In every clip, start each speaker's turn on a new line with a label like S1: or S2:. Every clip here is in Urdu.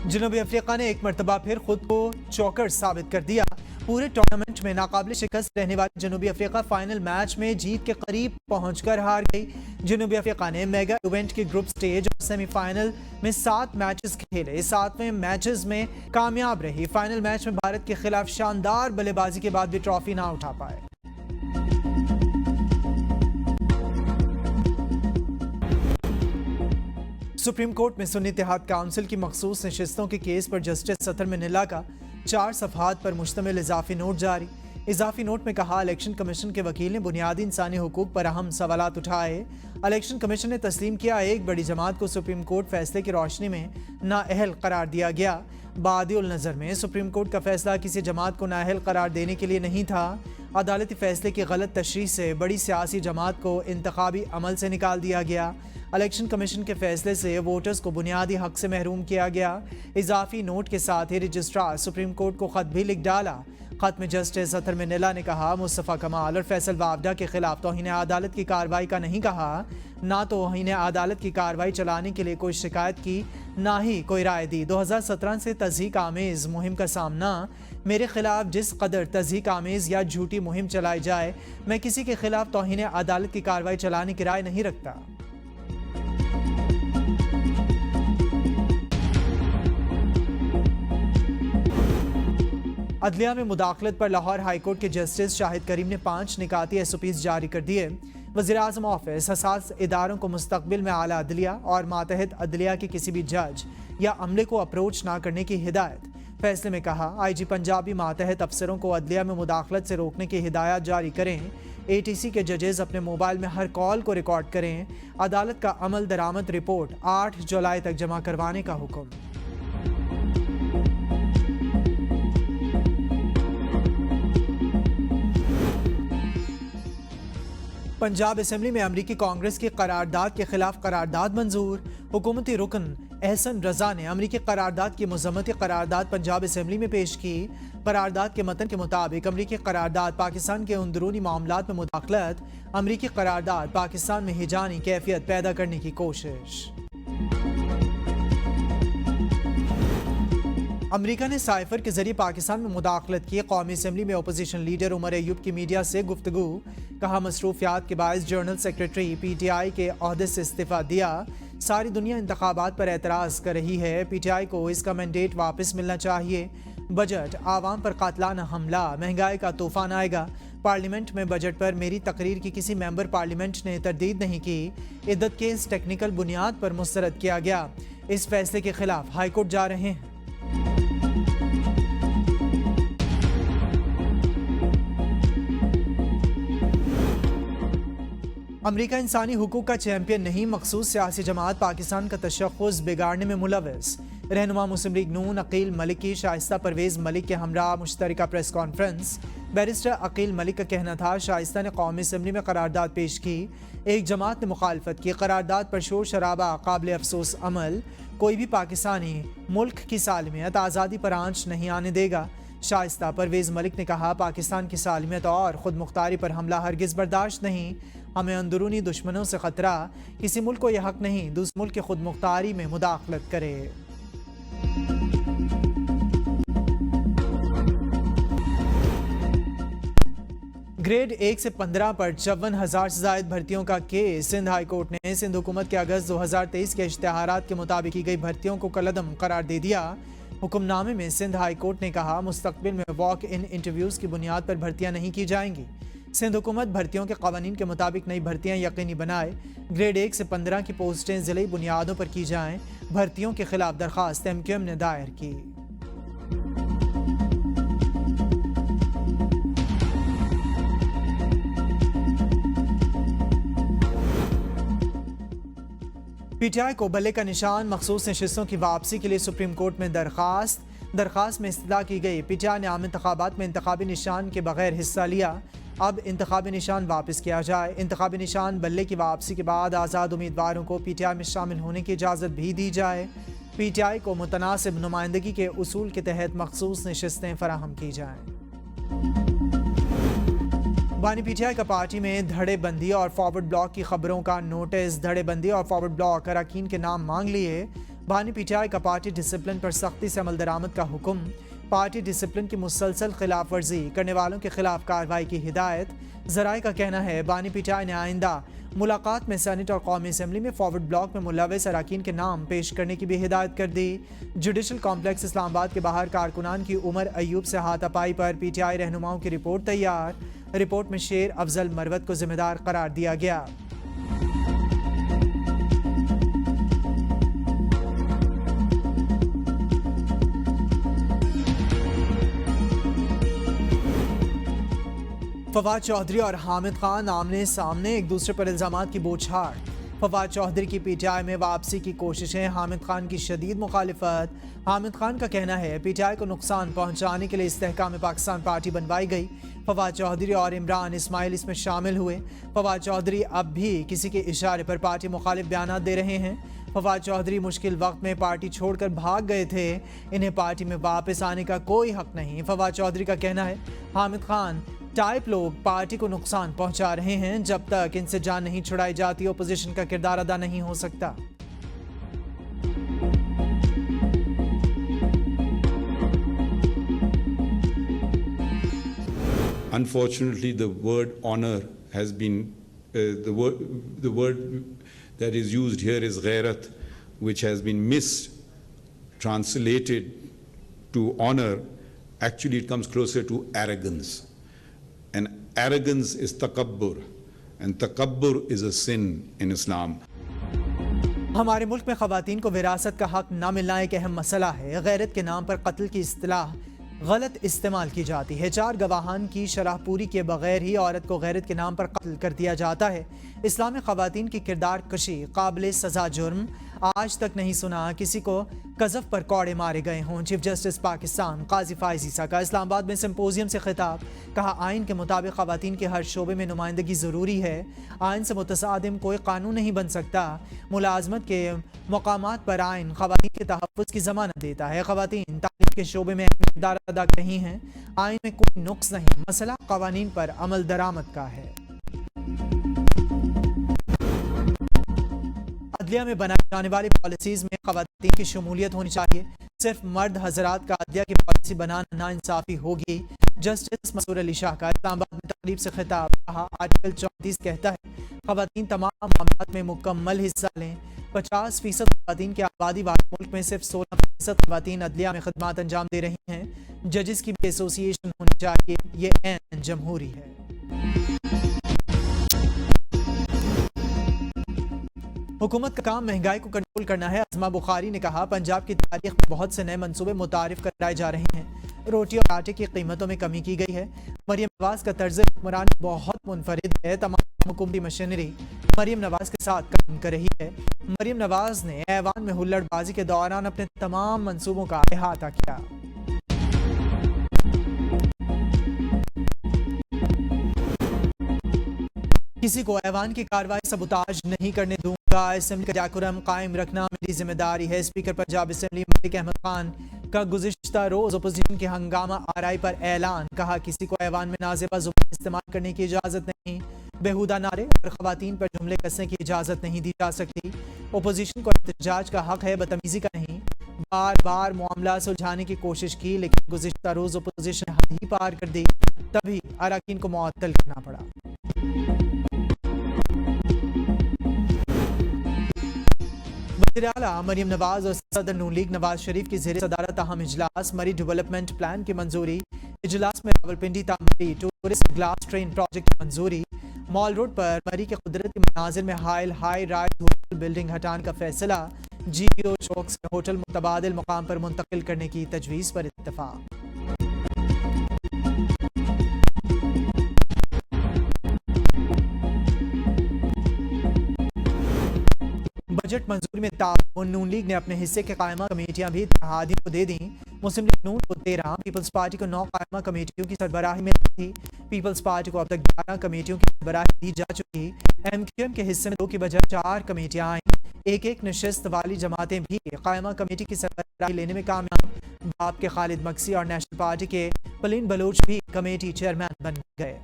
S1: جنوبی افریقہ نے ایک مرتبہ پھر خود کو چوکر ثابت کر دیا۔ پورے ٹورنامنٹ میں ناقابل شکست رہنے والی جنوبی افریقہ فائنل میچ میں جیت کے قریب پہنچ کر ہار گئی۔ جنوبی افریقہ نے میگا ایونٹ کی گروپ سٹیج اور سیمی فائنل میں 7 میچز کھیلے۔ 7ویں میچز میں کامیاب رہی۔ فائنل میچ میں بھارت کے خلاف شاندار بلے بازی کے بعد بھی ٹرافی نہ اٹھا پائے۔ سپریم کورٹ میں سنی اتحاد کونسل کی مخصوص نشستوں کے کیس پر جسٹس ستر منیلا کا 4 صفحات پر مشتمل اضافی نوٹ جاری۔ اضافی نوٹ میں کہا الیکشن کمیشن کے وکیل نے بنیادی انسانی حقوق پر اہم سوالات اٹھائے۔ الیکشن کمیشن نے تسلیم کیا ایک بڑی جماعت کو سپریم کورٹ فیصلے کی روشنی میں نااہل قرار دیا گیا۔ بادی النظر میں سپریم کورٹ کا فیصلہ کسی جماعت کو نااہل قرار دینے کے لیے نہیں تھا۔ عدالتی فیصلے کی غلط تشریح سے بڑی سیاسی جماعت کو انتخابی عمل سے نکال دیا گیا۔ الیکشن کمیشن کے فیصلے سے ووٹرز کو بنیادی حق سے محروم کیا گیا۔ اضافی نوٹ کے ساتھ ہی رجسٹرار سپریم کورٹ کو خط بھی لکھ ڈالا۔ خط میں جسٹس ستر منیلا نے کہا مصطفیٰ کمال اور فیصل وابڈہ کے خلاف توہین عدالت کی کارروائی کا نہیں کہا، نہ توہین عدالت کی کارروائی چلانے کے لیے کوئی شکایت کی، نہ ہی کوئی رائے دی۔ 2017 سے تضحیک آمیز مہم کا سامنا۔ میرے خلاف جس قدر تضحیک آمیز یا جھوٹی مہم چلائی جائے، میں کسی کے خلاف توہین عدالت کی کارروائی چلانے کی رائے نہیں رکھتا۔ عدلیہ میں مداخلت پر لاہور ہائی کورٹ کے جسٹس شاہد کریم نے 5 نکاتی SOPs جاری کر دیے۔ وزیراعظم آفس حساس اداروں کو مستقبل میں اعلیٰ عدلیہ اور ماتحت عدلیہ کے کسی بھی جج یا عملے کو اپروچ نہ کرنے کی ہدایت۔ فیصلے میں کہا IG پنجاب بھی ماتحت افسروں کو عدلیہ میں مداخلت سے روکنے کی ہدایات جاری کریں۔ ATC کے ججز اپنے موبائل میں ہر کال کو ریکارڈ کریں۔ عدالت کا عمل درآمد رپورٹ 8 جولائی تک جمع کروانے کا حکم۔ پنجاب اسمبلی میں امریکی کانگریس کی قرارداد کے خلاف قرارداد منظور۔ حکومتی رکن احسن رضا نے امریکی قرارداد کی مذمتی قرارداد پنجاب اسمبلی میں پیش کی۔ قرارداد کے متن کے مطابق امریکی قرارداد پاکستان کے اندرونی معاملات میں مداخلت، امریکی قرارداد پاکستان میں ہیجانی کیفیت پیدا کرنے کی کوشش۔ امریکہ نے سائفر کے ذریعے پاکستان میں مداخلت کی۔ قومی اسمبلی میں اپوزیشن لیڈر عمر ایوب کی میڈیا سے گفتگو۔ کہا مصروفیات کے باعث جنرل سیکرٹری PTI کے عہدے سے استعفیٰ دیا۔ ساری دنیا انتخابات پر اعتراض کر رہی ہے، PTI کو اس کا مینڈیٹ واپس ملنا چاہیے۔ بجٹ عوام پر قاتلانہ حملہ، مہنگائی کا طوفان آئے گا۔ پارلیمنٹ میں بجٹ پر میری تقریر کی کسی ممبر پارلیمنٹ نے تردید نہیں کی۔ عدت کیس ٹیکنیکل بنیاد پر مسترد کیا گیا۔ اس فیصلے کے خلاف ہائی کورٹ جا رہے ہیں۔ امریکہ انسانی حقوق کا چیمپئن نہیں، مخصوص سیاسی جماعت پاکستان کا تشخص بگاڑنے میں ملوث۔ رہنما مسلم لیگ نون عقیل ملک کی شائستہ پرویز ملک کے ہمراہ مشترکہ پریس کانفرنس۔ بیرسٹر عقیل ملک کا کہنا تھا شائستہ نے قومی اسمبلی میں قرارداد پیش کی، ایک جماعت نے مخالفت کی۔ قرارداد پر شور شرابہ قابل افسوس عمل، کوئی بھی پاکستانی ملک کی سالمیت آزادی پر آنچ نہیں آنے دے گا۔ شائستہ پرویز ملک نے کہا پاکستان کی سالمیت اور خود مختاری پر حملہ ہرگز برداشت نہیں۔ ہمیں اندرونی دشمنوں سے خطرہ، کسی ملک کو یہ حق نہیں دوسرے ملک کی خود مختاری میں مداخلت کرے۔ گریڈ 1 سے 15 پر 54,000 سے زائد بھرتیوں کا کیس۔ سندھ ہائی کورٹ نے سندھ حکومت کے اگست 2023 کے اشتہارات کے مطابق کی گئی بھرتیوں کو کالعدم قرار دے دیا۔ حکم نامے میں سندھ ہائی کورٹ نے کہا مستقبل میں واک ان انٹرویوز کی بنیاد پر بھرتیاں نہیں کی جائیں گی۔ سندھ حکومت بھرتیوں کے قوانین کے مطابق نئی بھرتیاں یقینی بنائے۔ گریڈ 1 سے 15 کی پوسٹیں ضلعی بنیادوں پر کی جائیں۔ بھرتیوں کے خلاف درخواست MQM نے دائر کی۔ PTI کو بلے کا نشان، مخصوص نشستوں کی واپسی کے لیے سپریم کورٹ میں درخواست میں استدعا کی گئی۔ PTI نے عام انتخابات میں انتخابی نشان کے بغیر حصہ لیا، اب انتخابی نشان واپس کیا جائے۔ انتخابی نشان بلے کی واپسی کے بعد آزاد امیدواروں کو PTI میں شامل ہونے کی اجازت بھی دی جائے۔ PTI کو متناسب نمائندگی کے اصول کے تحت مخصوص نشستیں فراہم کی جائیں۔ بانی PTI کا پارٹی میں دھڑے بندی اور فارورڈ بلاک کی خبروں کا نوٹس۔ دھڑے بندی اور فارورڈ بلاک اراکین کے نام مانگ لیے۔ بانی پی ٹی آئی کا پارٹی ڈسپلن پر سختی سے عمل درآمد کا حکم، پارٹی ڈسپلن کی مسلسل خلاف ورزی کرنے والوں کے خلاف کارروائی کی ہدایت۔ ذرائع کا کہنا ہے بانی پی ٹی آئی نے آئندہ ملاقات میں سینٹ اور قومی اسمبلی میں فارورڈ بلاک میں ملوث اراکین کے نام پیش کرنے کی بھی ہدایت کر دی۔ جوڈیشل کمپلیکس اسلام آباد کے باہر کارکنان کی عمر ایوب سے ہاتھ اپائی پر پی ٹی آئی رہنماؤں کی رپورٹ تیار، رپورٹ میں شیر افضل مروت کو ذمہ دار قرار دیا گیا۔ فواد چودھری اور حامد خان آمنے سامنے، ایک دوسرے پر الزامات کی بوچھاڑ۔ فواد چودھری کی پی ٹی آئی میں واپسی کی کوششیں، حامد خان کی شدید مخالفت۔ حامد خان کا کہنا ہے پی ٹی آئی کو نقصان پہنچانے کے لیے استحکام پاکستان پارٹی بنوائی گئی۔ فواد چودھری اور عمران اسماعیل اس میں شامل ہوئے۔ فواد چودھری اب بھی کسی کے اشارے پر پارٹی مخالف بیانات دے رہے ہیں۔ فواد چودھری مشکل وقت میں پارٹی چھوڑ کر بھاگ گئے تھے، انہیں پارٹی میں واپس آنے کا کوئی حق نہیں۔ فواد چودھری کا کہنا ہے حامد خان ٹائپ لوگ پارٹی کو نقصان پہنچا رہے ہیں، جب تک ان سے جان نہیں چھڑائی جاتی اپوزیشن کا کردار ادا نہیں ہو سکتا۔
S2: Unfortunately, the word honor has been the word that is used here is ghairat, which has been mistranslated to honor. Actually, it comes closer to arrogance. And arrogance is takabbur, and takabbur is a sin in Islam.
S1: ہمارے ملک میں خواتین کو وراثت کا حق نہ ملنا ایک اہم مسئلہ ہے۔ غیرت کے نام پر قتل کی اصطلاح غلط استعمال کی جاتی ہے۔ 4 گواہان کی شرح پوری کیے بغیر ہی عورت کو غیرت کے نام پر قتل کر دیا جاتا ہے۔ اسلام میں خواتین کی کردار کشی قابل سزا جرم، آج تک نہیں سنا کسی کو قذف پر کوڑے مارے گئے ہوں۔ چیف جسٹس پاکستان قاضی فائز عیسیٰ کا اسلام آباد میں سمپوزیم سے خطاب، کہا آئین کے مطابق خواتین کے ہر شعبے میں نمائندگی ضروری ہے، آئین سے متصادم کوئی قانون نہیں بن سکتا۔ ملازمت کے مقامات پر آئین خواتین کے تحفظ کی ضمانت دیتا ہے۔ خواتین تعلیم کے شعبے میں اہم کردار ادا کر رہی ہیں، آئین میں کوئی نقص نہیں، مسئلہ قوانین پر عمل درآمد کا ہے۔ عدلیہ میں بنائی جانے والی پالیسیز میں خواتین کی شمولیت ہونی چاہیے، صرف مرد حضرات کا عدلیہ کی پالیسی بنانا ناانصافی ہوگی۔ جسٹس مسرور علی شاہ کا اسلام آباد میں تقریب سے خطاب، کہا آرٹیکل 34 کہتا ہے خواتین تمام معاملات میں مکمل حصہ لیں۔ 50% خواتین کی آبادی والے ملک میں صرف 16% خواتین عدلیہ میں خدمات انجام دے رہی ہیں۔ ججز کی بھی ایسوسی ایشن ہونی چاہیے، یہ عین جمہوری ہے۔ حکومت کا کام مہنگائی کو کنٹرول کرنا ہے، ازما بخاری نے کہا پنجاب کی تاریخ میں بہت سے نئے منصوبے متعارف کرائے جا رہے ہیں، روٹی اور آٹے کی قیمتوں میں کمی کی گئی ہے۔ مریم نواز کا طرز حکمرانی بہت منفرد ہے، تمام حکومتی مشینری مریم نواز کے ساتھ کام کر رہی ہے۔ مریم نواز نے ایوان میں ہلڑ بازی کے دوران اپنے تمام منصوبوں کا احاطہ کیا۔ کسی کو ایوان کی کارروائی سبوتاژ نہیں کرنے دوں گا، اسمبلی کا ڈیکورم قائم رکھنا میری ذمہ داری ہے۔ اسپیکر پنجاب اسمبلی ملک احمد خان کا گزشتہ روز اپوزیشن کے ہنگامہ آرائی پر اعلان، کہا کسی کو ایوان میں نازیبہ زبان استعمال کرنے کی اجازت نہیں، بیہودہ نعرے اور خواتین پر جملے کسنے کی اجازت نہیں دی جا سکتی۔ اپوزیشن کو احتجاج کا حق ہے، بدتمیزی کا نہیں۔ بار بار معاملہ سلجھانے کی کوشش کی لیکن گزشتہ روز اپوزیشن نے حد ہی پار کر دی، تبھی اراکین کو معطل کرنا پڑا۔ وزیر اعلیٰ مریم نواز اور صدر نون لیگ نواز شریف کی زیر صدارت اہم اجلاس، مری ڈیولپمنٹ پلان کی منظوری۔ اجلاس میں راولپنڈی تعمیری ٹورسٹ گلاس ٹرین پروجیکٹ کی منظوری۔ مال روڈ پر مری کے قدرتی مناظر میں ہائی رائز ہوٹل بلڈنگ ہٹانے کا فیصلہ، جی پی او چوک سے ہوٹل متبادل مقام پر منتقل کرنے کی تجویز پر اتفاق۔ بجٹ منظوری میں تعاون، نون لیگ نے اپنے حصے کے قائمہ کمیٹیاں بھی اتحادیوں کو دے دیں۔ مسلم لیگ نون کو 13، پیپلز پارٹی کو 9 قائمہ کمیٹیوں کی سربراہی میں تھی۔ پیپلز پارٹی کو اب تک 11 کمیٹیوں کی سربراہی دی جا چکی۔ ایم کیو ایم کے حصے میں 2 کی بجائے 4 کمیٹیاں آئیں۔ ایک نشست والی جماعتیں بھی قائمہ کمیٹی کی سربراہی لینے میں کامیاب۔ باپ کے خالد مکسی اور نیشنل پارٹی کے پلین بلوچ بھی کمیٹی چیئرمین بن گئے۔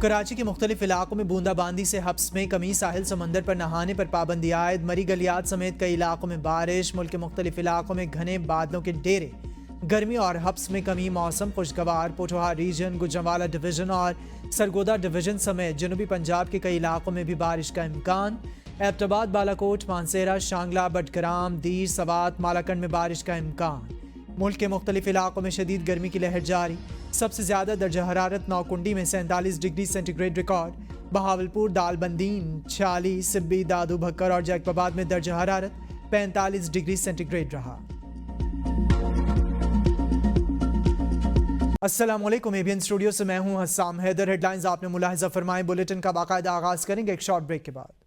S1: کراچی کے مختلف علاقوں میں بوندا باندی سے حبس میں کمی، ساحل سمندر پر نہانے پر پابندی عائد، مری گلیات سمیت کئی علاقوں میں بارش، ملک کے مختلف علاقوں میں گھنے بادلوں کے ڈیرے، گرمی اور حبس میں کمی، موسم خوشگوار، پوٹھوہار ریجن، گجرانوالہ ڈویژن اور سرگودا ڈویژن سمیت جنوبی پنجاب کے کئی علاقوں میں بھی بارش کا امکان، ایبٹ آباد، بالاکوٹ، مانسیرہ، شانگلہ، بٹگرام، دیر، سوات، مالاکنڈ میں بارش کا امکان۔ ملک کے مختلف علاقوں میں شدید گرمی کی لہر جاری، سب سے زیادہ درجہ حرارت نوکنڈی میں 47 degree centigrade record, Bahawalpur, Dalbandin 46، Sibi, Dadu Bhakkar اور جیکب آباد میں درجہ حرارت 45 ڈگری سینٹی گریڈ رہا۔ السلام علیکم، ABN اسٹوڈیو سے میں ہوں حسام حیدر۔ ہیڈ لائنز آپ نے ملاحظہ فرمائے، بلیٹن کا باقاعدہ آغاز کریں گے ایک شارٹ بریک کے بعد۔